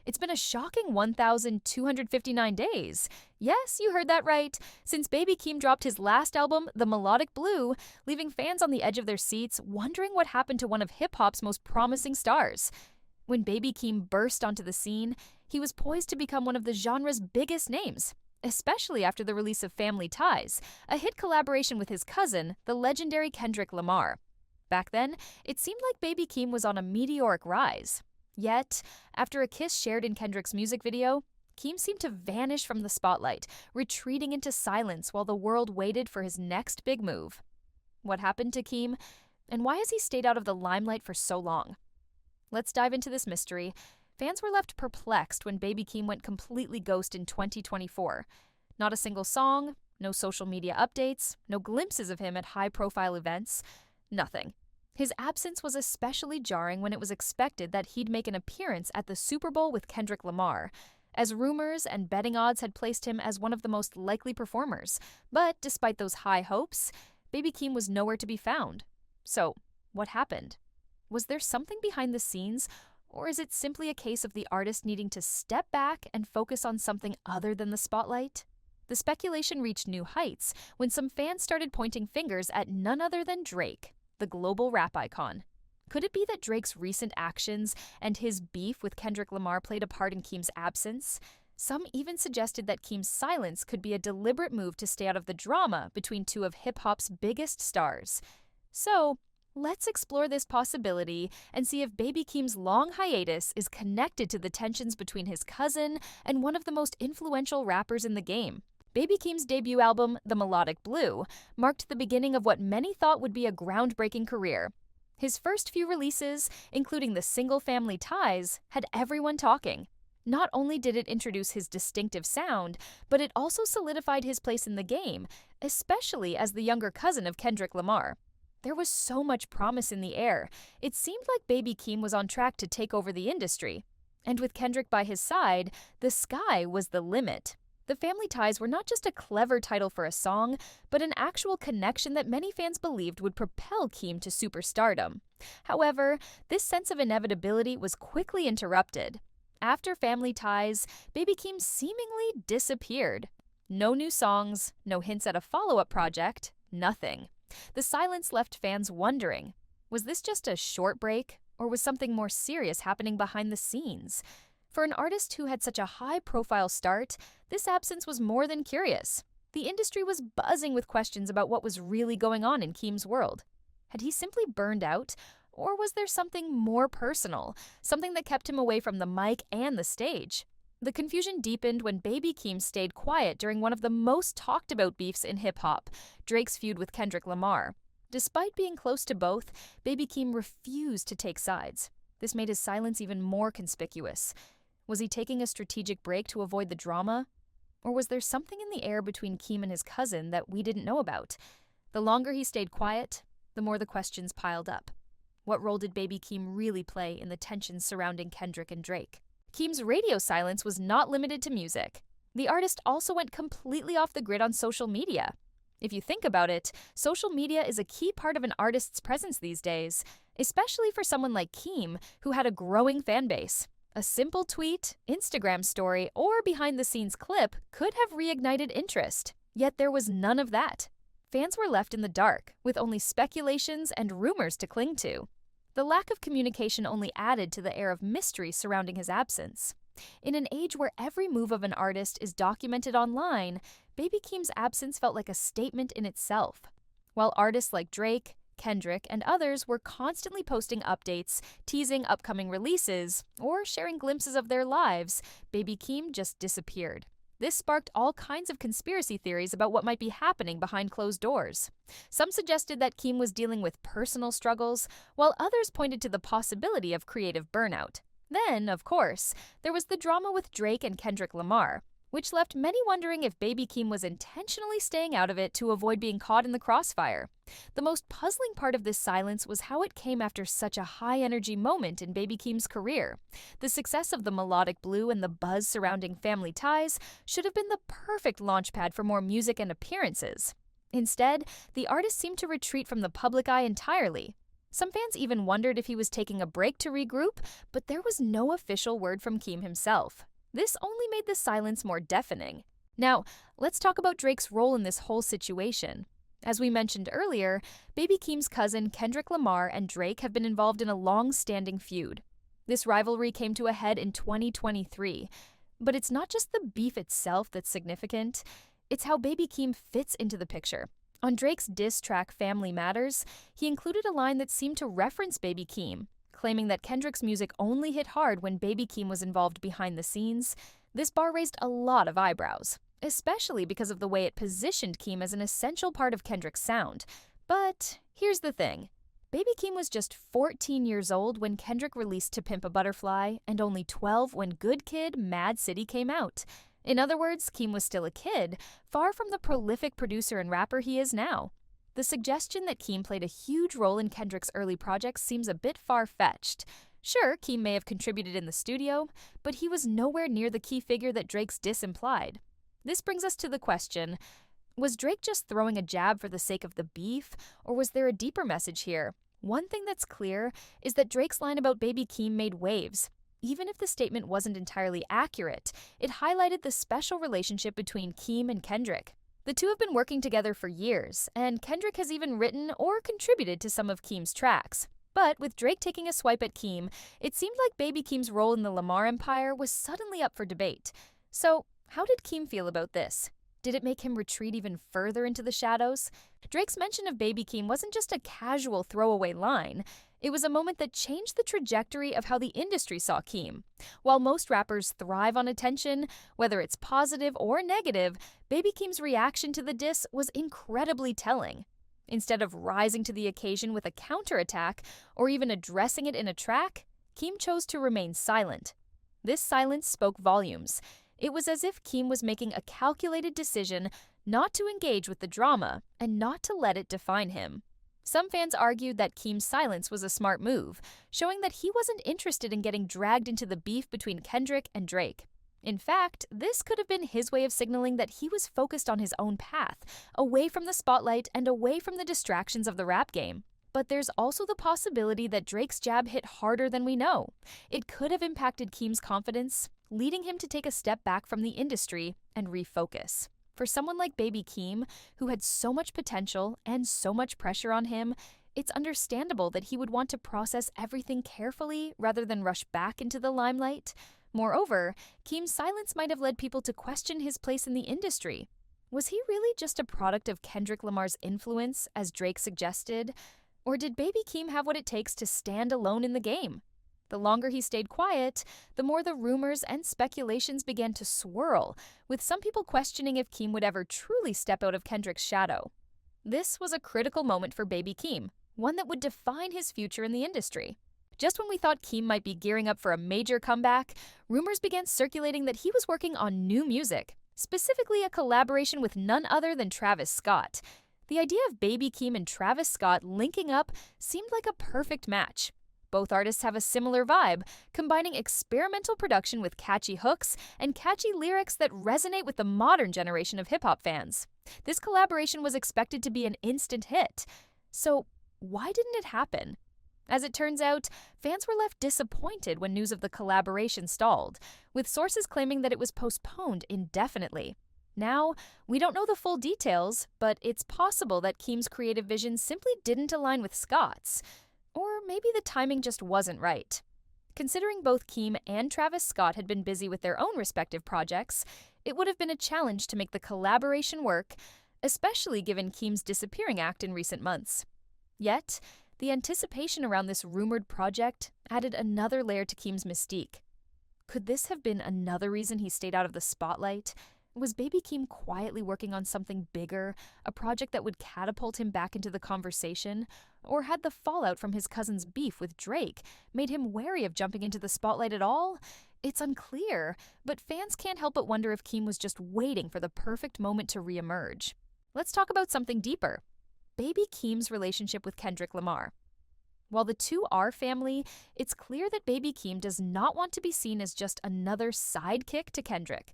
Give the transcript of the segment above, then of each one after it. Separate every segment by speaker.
Speaker 1: It's been a shocking 1,259 days. Yes, you heard that right. Since Baby Keem dropped his last album, The Melodic Blue, leaving fans on the edge of their seats wondering what happened to one of hip hop's most promising stars. When Baby Keem burst onto the scene, he was poised to become one of the genre's biggest names, especially after the release of Family Ties, a hit collaboration with his cousin, the legendary Kendrick Lamar. Back then, it seemed like Baby Keem was on a meteoric rise. Yet, after a kiss shared in Kendrick's music video, Keem seemed to vanish from the spotlight, retreating into silence while the world waited for his next big move. What happened to Keem, and why has he stayed out of the limelight for so long? Let's dive into this mystery. Fans were left perplexed when Baby Keem went completely ghost in 2024. Not a single song, no social media updates, no glimpses of him at high-profile events, nothing. His absence was especially jarring when it was expected that he'd make an appearance at the Super Bowl with Kendrick Lamar, as rumors and betting odds had placed him as one of the most likely performers. But despite those high hopes, Baby Keem was nowhere to be found. So, what happened? Was there something behind the scenes, or is it simply a case of the artist needing to step back and focus on something other than the spotlight? The speculation reached new heights when some fans started pointing fingers at none other than Drake, the global rap icon. Could it be that Drake's recent actions and his beef with Kendrick Lamar played a part in Keem's absence? Some even suggested that Keem's silence could be a deliberate move to stay out of the drama between two of hip-hop's biggest stars. So, let's explore this possibility and see if Baby Keem's long hiatus is connected to the tensions between his cousin and one of the most influential rappers in the game. Baby Keem's debut album, The Melodic Blue, marked the beginning of what many thought would be a groundbreaking career. His first few releases, including the single Family Ties, had everyone talking. Not only did it introduce his distinctive sound, but it also solidified his place in the game, especially as the younger cousin of Kendrick Lamar. There was so much promise in the air. It seemed like Baby Keem was on track to take over the industry. And with Kendrick by his side, the sky was the limit. The Family Ties were not just a clever title for a song, but an actual connection that many fans believed would propel Keem to superstardom. However, this sense of inevitability was quickly interrupted. After Family Ties, Baby Keem seemingly disappeared. No new songs, no hints at a follow-up project, nothing. The silence left fans wondering, was this just a short break, or was something more serious happening behind the scenes? For an artist who had such a high-profile start, this absence was more than curious. The industry was buzzing with questions about what was really going on in Keem's world. Had he simply burned out, or was there something more personal, something that kept him away from the mic and the stage? The confusion deepened when Baby Keem stayed quiet during one of the most talked-about beefs in hip-hop, Drake's feud with Kendrick Lamar. Despite being close to both, Baby Keem refused to take sides. This made his silence even more conspicuous. Was he taking a strategic break to avoid the drama? Or was there something in the air between Keem and his cousin that we didn't know about? The longer he stayed quiet, the more the questions piled up. What role did Baby Keem really play in the tensions surrounding Kendrick and Drake? Keem's radio silence was not limited to music. The artist also went completely off the grid on social media. If you think about it, social media is a key part of an artist's presence these days, especially for someone like Keem, who had a growing fan base. A simple tweet, Instagram story, or behind-the-scenes clip could have reignited interest. Yet there was none of that. Fans were left in the dark, with only speculations and rumors to cling to. The lack of communication only added to the air of mystery surrounding his absence. In an age where every move of an artist is documented online, Baby Keem's absence felt like a statement in itself. While artists like Drake, Kendrick, and others were constantly posting updates, teasing upcoming releases, or sharing glimpses of their lives, Baby Keem just disappeared. This sparked all kinds of conspiracy theories about what might be happening behind closed doors. Some suggested that Keem was dealing with personal struggles, while others pointed to the possibility of creative burnout. Then, of course, there was the drama with Drake and Kendrick Lamar, which left many wondering if Baby Keem was intentionally staying out of it to avoid being caught in the crossfire. The most puzzling part of this silence was how it came after such a high-energy moment in Baby Keem's career. The success of The Melodic Blue and the buzz surrounding Family Ties should have been the perfect launchpad for more music and appearances. Instead, the artist seemed to retreat from the public eye entirely. Some fans even wondered if he was taking a break to regroup, but there was no official word from Keem himself. This only made the silence more deafening. Now, let's talk about Drake's role in this whole situation. As we mentioned earlier, Baby Keem's cousin Kendrick Lamar and Drake have been involved in a long-standing feud. This rivalry came to a head in 2023. But it's not just the beef itself that's significant, it's how Baby Keem fits into the picture. On Drake's diss track Family Matters, he included a line that seemed to reference Baby Keem, claiming that Kendrick's music only hit hard when Baby Keem was involved behind the scenes. This bar raised a lot of eyebrows, especially because of the way it positioned Keem as an essential part of Kendrick's sound. But here's the thing. Baby Keem was just 14 years old when Kendrick released To Pimp a Butterfly, and only 12 when Good Kid, Mad City came out. In other words, Keem was still a kid, far from the prolific producer and rapper he is now. The suggestion that Keem played a huge role in Kendrick's early projects seems a bit far-fetched. Sure, Keem may have contributed in the studio, but he was nowhere near the key figure that Drake's diss implied. This brings us to the question, was Drake just throwing a jab for the sake of the beef, or was there a deeper message here? One thing that's clear is that Drake's line about Baby Keem made waves. Even if the statement wasn't entirely accurate, it highlighted the special relationship between Keem and Kendrick. The two have been working together for years, and Kendrick has even written or contributed to some of Keem's tracks. But with Drake taking a swipe at Keem, it seemed like Baby Keem's role in the Lamar empire was suddenly up for debate. So, how did Keem feel about this? Did it make him retreat even further into the shadows? Drake's mention of Baby Keem wasn't just a casual throwaway line. It was a moment that changed the trajectory of how the industry saw Keem. While most rappers thrive on attention, whether it's positive or negative, Baby Keem's reaction to the diss was incredibly telling. Instead of rising to the occasion with a counterattack or even addressing it in a track, Keem chose to remain silent. This silence spoke volumes. It was as if Keem was making a calculated decision not to engage with the drama and not to let it define him. Some fans argued that Keem's silence was a smart move, showing that he wasn't interested in getting dragged into the beef between Kendrick and Drake. In fact, this could have been his way of signaling that he was focused on his own path, away from the spotlight and away from the distractions of the rap game. But there's also the possibility that Drake's jab hit harder than we know. It could have impacted Keem's confidence, leading him to take a step back from the industry and refocus. For someone like Baby Keem, who had so much potential and so much pressure on him, it's understandable that he would want to process everything carefully rather than rush back into the limelight. Moreover, Keem's silence might have led people to question his place in the industry. Was he really just a product of Kendrick Lamar's influence, as Drake suggested? Or did Baby Keem have what it takes to stand alone in the game? The longer he stayed quiet, the more the rumors and speculations began to swirl, with some people questioning if Keem would ever truly step out of Kendrick's shadow. This was a critical moment for Baby Keem, one that would define his future in the industry. Just when we thought Keem might be gearing up for a major comeback, rumors began circulating that he was working on new music, specifically a collaboration with none other than Travis Scott. The idea of Baby Keem and Travis Scott linking up seemed like a perfect match. Both artists have a similar vibe, combining experimental production with catchy hooks and catchy lyrics that resonate with the modern generation of hip-hop fans. This collaboration was expected to be an instant hit. So, why didn't it happen? As it turns out, fans were left disappointed when news of the collaboration stalled, with sources claiming that it was postponed indefinitely. Now, we don't know the full details, but it's possible that Keem's creative vision simply didn't align with Scott's. Or maybe the timing just wasn't right. Considering both Keem and Travis Scott had been busy with their own respective projects, it would have been a challenge to make the collaboration work, especially given Keem's disappearing act in recent months. Yet, the anticipation around this rumored project added another layer to Keem's mystique. Could this have been another reason he stayed out of the spotlight? Was Baby Keem quietly working on something bigger, a project that would catapult him back into the conversation? Or had the fallout from his cousin's beef with Drake made him wary of jumping into the spotlight at all? It's unclear, but fans can't help but wonder if Keem was just waiting for the perfect moment to reemerge. Let's talk about something deeper. Baby Keem's relationship with Kendrick Lamar. While the two are family, it's clear that Baby Keem does not want to be seen as just another sidekick to Kendrick.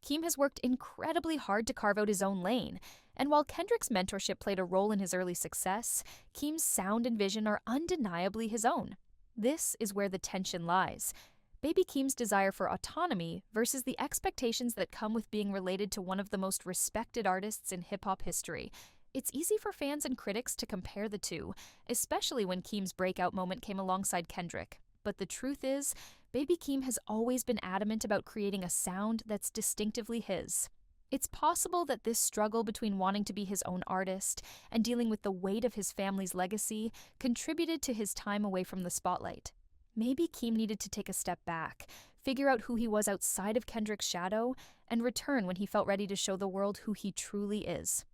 Speaker 1: Keem has worked incredibly hard to carve out his own lane, and while Kendrick's mentorship played a role in his early success, Keem's sound and vision are undeniably his own. This is where the tension lies. Baby Keem's desire for autonomy versus the expectations that come with being related to one of the most respected artists in hip-hop history. It's easy for fans and critics to compare the two, especially when Keem's breakout moment came alongside Kendrick. But the truth is, Baby Keem has always been adamant about creating a sound that's distinctively his. It's possible that this struggle between wanting to be his own artist and dealing with the weight of his family's legacy contributed to his time away from the spotlight. Maybe Keem needed to take a step back, figure out who he was outside of Kendrick's shadow, and return when he felt ready to show the world who he truly is.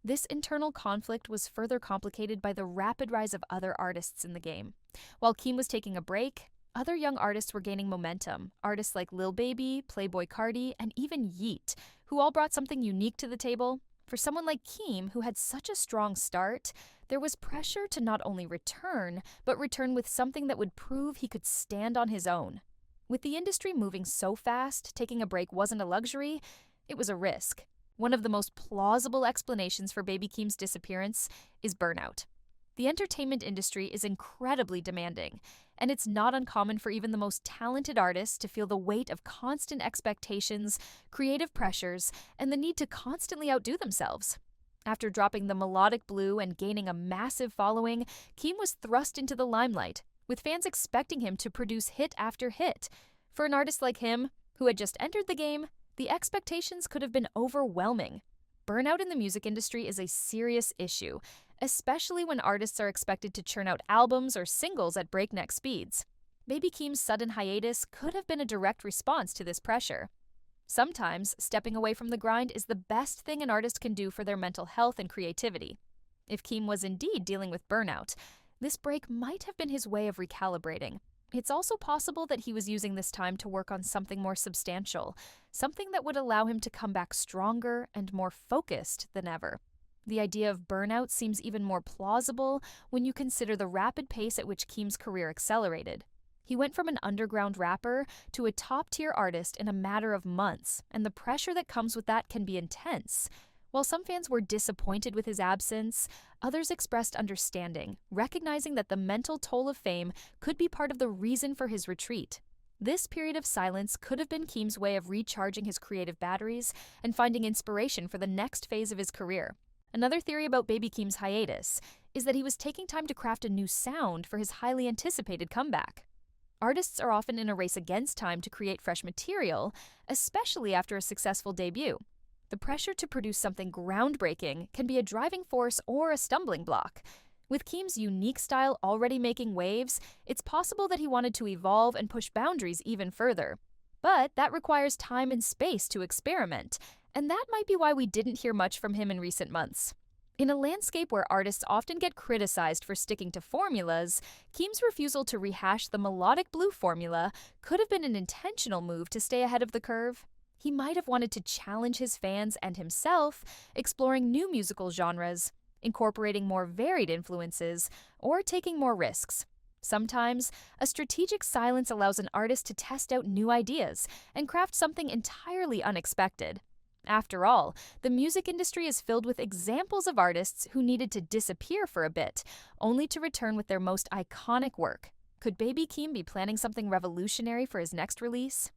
Speaker 1: This internal conflict was further complicated by the rapid rise of other artists in the game. While Keem was taking a break, other young artists were gaining momentum. Artists like Lil Baby, Playboi Carti, and even Yeet, who all brought something unique to the table. For someone like Keem, who had such a strong start, there was pressure to not only return, but return with something that would prove he could stand on his own. With the industry moving so fast, taking a break wasn't a luxury, it was a risk. One of the most plausible explanations for Baby Keem's disappearance is burnout. The entertainment industry is incredibly demanding, and it's not uncommon for even the most talented artists to feel the weight of constant expectations, creative pressures, and the need to constantly outdo themselves. After dropping the melodic blue and gaining a massive following, Keem was thrust into the limelight, with fans expecting him to produce hit after hit. For an artist like him, who had just entered the game, the expectations could have been overwhelming. Burnout in the music industry is a serious issue, especially when artists are expected to churn out albums or singles at breakneck speeds. Baby Keem's sudden hiatus could have been a direct response to this pressure. Sometimes, stepping away from the grind is the best thing an artist can do for their mental health and creativity. If Keem was indeed dealing with burnout, this break might have been his way of recalibrating. It's also possible that he was using this time to work on something more substantial, something that would allow him to come back stronger and more focused than ever. The idea of burnout seems even more plausible when you consider the rapid pace at which Keem's career accelerated. He went from an underground rapper to a top-tier artist in a matter of months, and the pressure that comes with that can be intense. While some fans were disappointed with his absence, others expressed understanding, recognizing that the mental toll of fame could be part of the reason for his retreat. This period of silence could have been Keem's way of recharging his creative batteries and finding inspiration for the next phase of his career. Another theory about Baby Keem's hiatus is that he was taking time to craft a new sound for his highly anticipated comeback. Artists are often in a race against time to create fresh material, especially after a successful debut. The pressure to produce something groundbreaking can be a driving force or a stumbling block. With Keem's unique style already making waves, it's possible that he wanted to evolve and push boundaries even further. But that requires time and space to experiment, and that might be why we didn't hear much from him in recent months. In a landscape where artists often get criticized for sticking to formulas, Keem's refusal to rehash the melodic blue formula could have been an intentional move to stay ahead of the curve. He might have wanted to challenge his fans and himself, exploring new musical genres, incorporating more varied influences, or taking more risks. Sometimes, a strategic silence allows an artist to test out new ideas and craft something entirely unexpected. After all, the music industry is filled with examples of artists who needed to disappear for a bit, only to return with their most iconic work. Could Baby Keem be planning something revolutionary for his next release?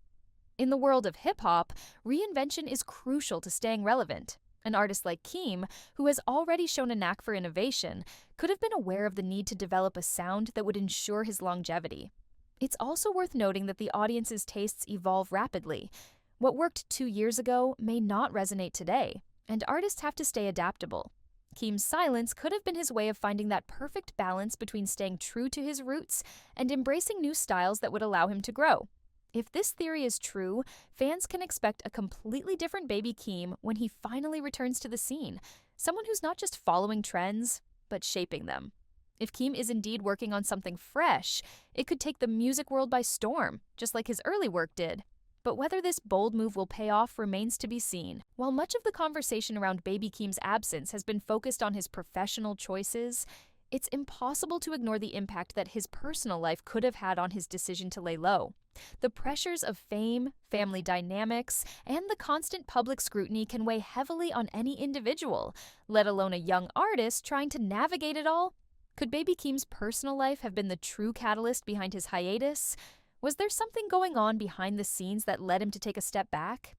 Speaker 1: In the world of hip-hop, reinvention is crucial to staying relevant. An artist like Keem, who has already shown a knack for innovation, could have been aware of the need to develop a sound that would ensure his longevity. It's also worth noting that the audience's tastes evolve rapidly. What worked 2 years ago may not resonate today, and artists have to stay adaptable. Keem's silence could have been his way of finding that perfect balance between staying true to his roots and embracing new styles that would allow him to grow. If this theory is true, fans can expect a completely different Baby Keem when he finally returns to the scene, someone who's not just following trends, but shaping them. If Keem is indeed working on something fresh, it could take the music world by storm, just like his early work did. But whether this bold move will pay off remains to be seen. While much of the conversation around Baby Keem's absence has been focused on his professional choices, it's impossible to ignore the impact that his personal life could have had on his decision to lay low. The pressures of fame, family dynamics, and the constant public scrutiny can weigh heavily on any individual, let alone a young artist trying to navigate it all. Could Baby Keem's personal life have been the true catalyst behind his hiatus? Was there something going on behind the scenes that led him to take a step back?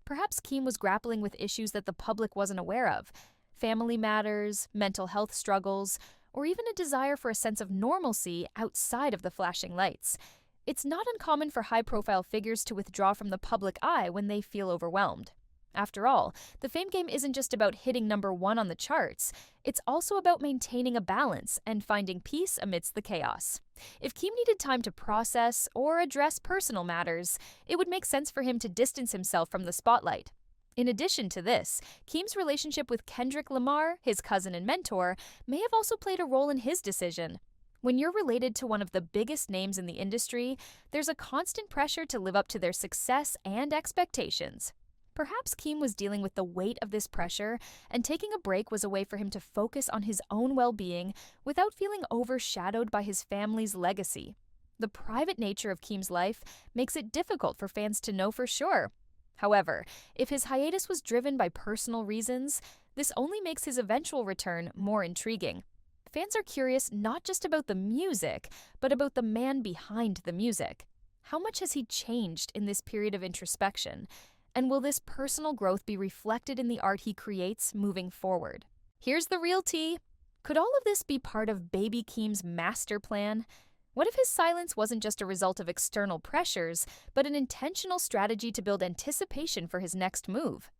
Speaker 1: Perhaps Keem was grappling with issues that the public wasn't aware of: family matters, mental health struggles, or even a desire for a sense of normalcy outside of the flashing lights. It's not uncommon for high-profile figures to withdraw from the public eye when they feel overwhelmed. After all, the fame game isn't just about hitting #1 on the charts, it's also about maintaining a balance and finding peace amidst the chaos. If Keem needed time to process or address personal matters, it would make sense for him to distance himself from the spotlight. In addition to this, Keem's relationship with Kendrick Lamar, his cousin and mentor, may have also played a role in his decision. When you're related to one of the biggest names in the industry, there's a constant pressure to live up to their success and expectations. Perhaps Keem was dealing with the weight of this pressure, and taking a break was a way for him to focus on his own well-being without feeling overshadowed by his family's legacy. The private nature of Keem's life makes it difficult for fans to know for sure. However, if his hiatus was driven by personal reasons, this only makes his eventual return more intriguing. Fans are curious not just about the music, but about the man behind the music. How much has he changed in this period of introspection? And will this personal growth be reflected in the art he creates moving forward? Here's the real tea. Could all of this be part of Baby Keem's master plan? What if his silence wasn't just a result of external pressures, but an intentional strategy to build anticipation for his next move?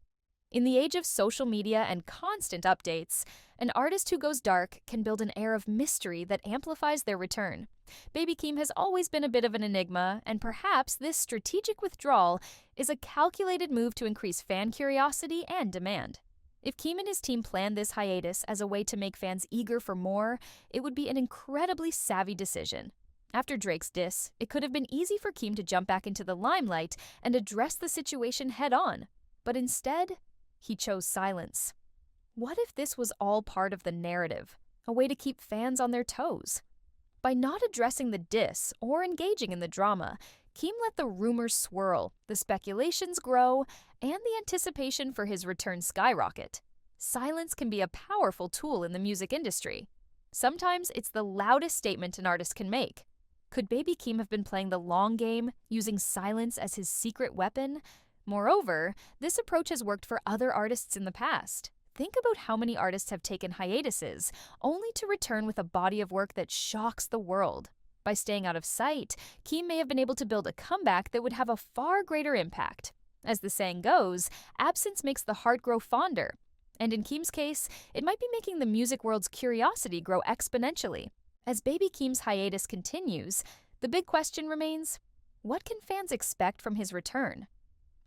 Speaker 1: In the age of social media and constant updates, an artist who goes dark can build an air of mystery that amplifies their return. Baby Keem has always been a bit of an enigma, and perhaps this strategic withdrawal is a calculated move to increase fan curiosity and demand. If Keem and his team planned this hiatus as a way to make fans eager for more, it would be an incredibly savvy decision. After Drake's diss, it could have been easy for Keem to jump back into the limelight and address the situation head-on. But instead, he chose silence. What if this was all part of the narrative, a way to keep fans on their toes? By not addressing the diss or engaging in the drama, Keem let the rumors swirl, the speculations grow, and the anticipation for his return skyrocket. Silence can be a powerful tool in the music industry. Sometimes it's the loudest statement an artist can make. Could Baby Keem have been playing the long game, using silence as his secret weapon? Moreover, this approach has worked for other artists in the past. Think about how many artists have taken hiatuses, only to return with a body of work that shocks the world. By staying out of sight, Keem may have been able to build a comeback that would have a far greater impact. As the saying goes, absence makes the heart grow fonder. And in Keem's case, it might be making the music world's curiosity grow exponentially. As Baby Keem's hiatus continues, the big question remains, what can fans expect from his return?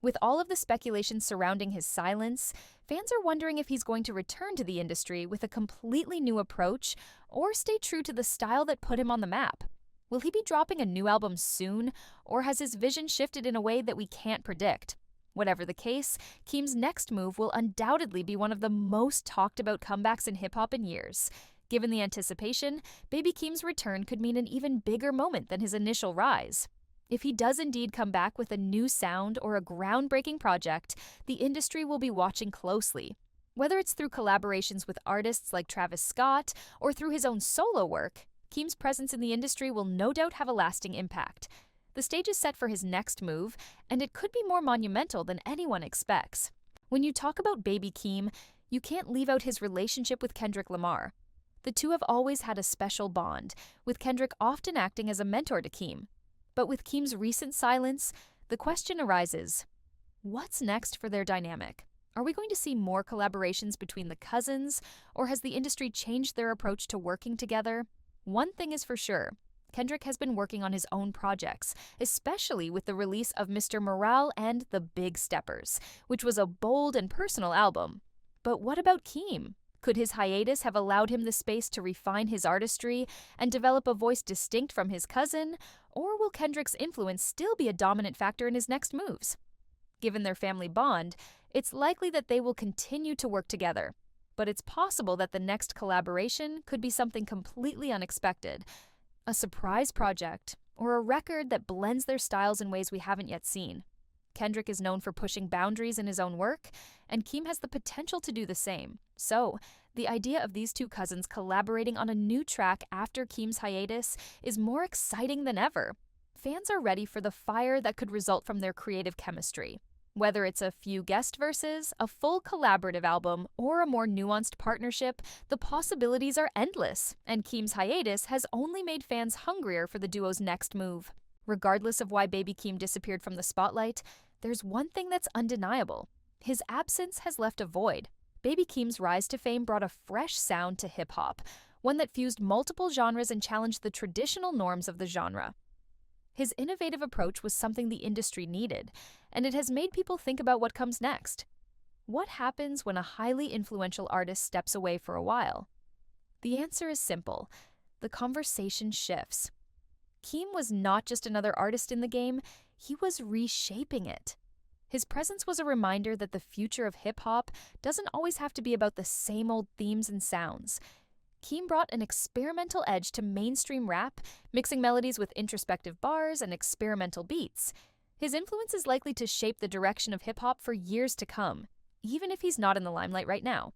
Speaker 1: With all of the speculation surrounding his silence, fans are wondering if he's going to return to the industry with a completely new approach or stay true to the style that put him on the map. Will he be dropping a new album soon, or has his vision shifted in a way that we can't predict? Whatever the case, Keem's next move will undoubtedly be one of the most talked about comebacks in hip-hop in years. Given the anticipation, Baby Keem's return could mean an even bigger moment than his initial rise. If he does indeed come back with a new sound or a groundbreaking project, the industry will be watching closely. Whether it's through collaborations with artists like Travis Scott or through his own solo work, Keem's presence in the industry will no doubt have a lasting impact. The stage is set for his next move, and it could be more monumental than anyone expects. When you talk about Baby Keem, you can't leave out his relationship with Kendrick Lamar. The two have always had a special bond, with Kendrick often acting as a mentor to Keem. But with Keem's recent silence, the question arises, what's next for their dynamic? Are we going to see more collaborations between the cousins, or has the industry changed their approach to working together? One thing is for sure, Kendrick has been working on his own projects, especially with the release of Mr. Morale and The Big Steppers, which was a bold and personal album. But what about Keem? Could his hiatus have allowed him the space to refine his artistry and develop a voice distinct from his cousin, or will Kendrick's influence still be a dominant factor in his next moves? Given their family bond, it's likely that they will continue to work together. but it's possible that the next collaboration could be something completely unexpected. A surprise project, or a record that blends their styles in ways we haven't yet seen. Kendrick is known for pushing boundaries in his own work, and Keem has the potential to do the same. So, the idea of these two cousins collaborating on a new track after Keem's hiatus is more exciting than ever. Fans are ready for the fire that could result from their creative chemistry. Whether it's a few guest verses, a full collaborative album, or a more nuanced partnership, the possibilities are endless, and Keem's hiatus has only made fans hungrier for the duo's next move. Regardless of why Baby Keem disappeared from the spotlight, there's one thing that's undeniable. His absence has left a void. Baby Keem's rise to fame brought a fresh sound to hip-hop, one that fused multiple genres and challenged the traditional norms of the genre. His innovative approach was something the industry needed, and it has made people think about what comes next. What happens when a highly influential artist steps away for a while? The answer is simple. The conversation shifts. Keem was not just another artist in the game, he was reshaping it. His presence was a reminder that the future of hip-hop doesn't always have to be about the same old themes and sounds. Keem brought an experimental edge to mainstream rap, mixing melodies with introspective bars and experimental beats. His influence is likely to shape the direction of hip-hop for years to come, even if he's not in the limelight right now.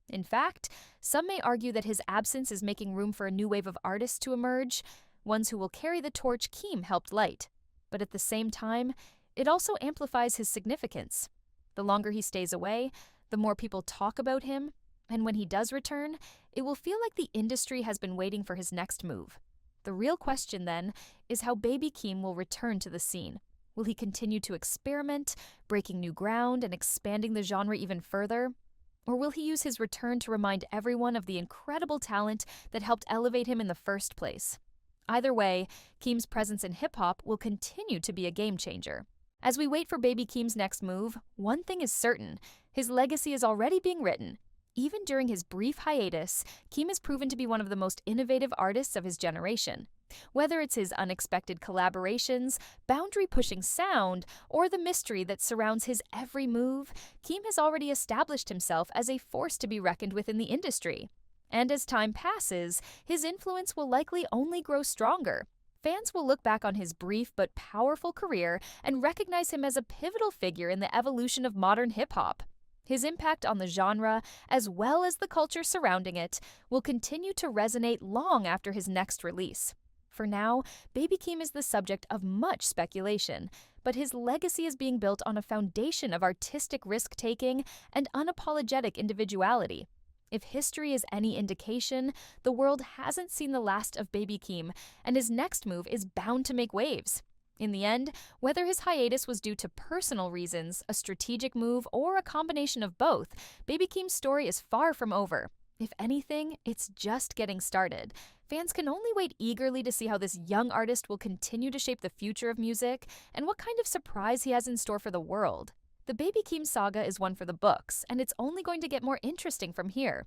Speaker 1: In fact, some may argue that his absence is making room for a new wave of artists to emerge, ones who will carry the torch Keem helped light. But at the same time, it also amplifies his significance. The longer he stays away, the more people talk about him, and when he does return, it will feel like the industry has been waiting for his next move. The real question, then, is how Baby Keem will return to the scene. Will he continue to experiment, breaking new ground and expanding the genre even further? Or will he use his return to remind everyone of the incredible talent that helped elevate him in the first place? Either way, Keem's presence in hip-hop will continue to be a game-changer. As we wait for Baby Keem's next move, one thing is certain: his legacy is already being written. Even during his brief hiatus, Keem has proven to be one of the most innovative artists of his generation. Whether it's his unexpected collaborations, boundary-pushing sound, or the mystery that surrounds his every move, Keem has already established himself as a force to be reckoned with in the industry. And as time passes, his influence will likely only grow stronger. Fans will look back on his brief but powerful career and recognize him as a pivotal figure in the evolution of modern hip-hop. His impact on the genre, as well as the culture surrounding it, will continue to resonate long after his next release. For now, Baby Keem is the subject of much speculation, but his legacy is being built on a foundation of artistic risk-taking and unapologetic individuality. If history is any indication, the world hasn't seen the last of Baby Keem, and his next move is bound to make waves. In the end, whether his hiatus was due to personal reasons, a strategic move, or a combination of both, Baby Keem's story is far from over. If anything, it's just getting started. Fans can only wait eagerly to see how this young artist will continue to shape the future of music and what kind of surprise he has in store for the world. The Baby Keem saga is one for the books, and it's only going to get more interesting from here.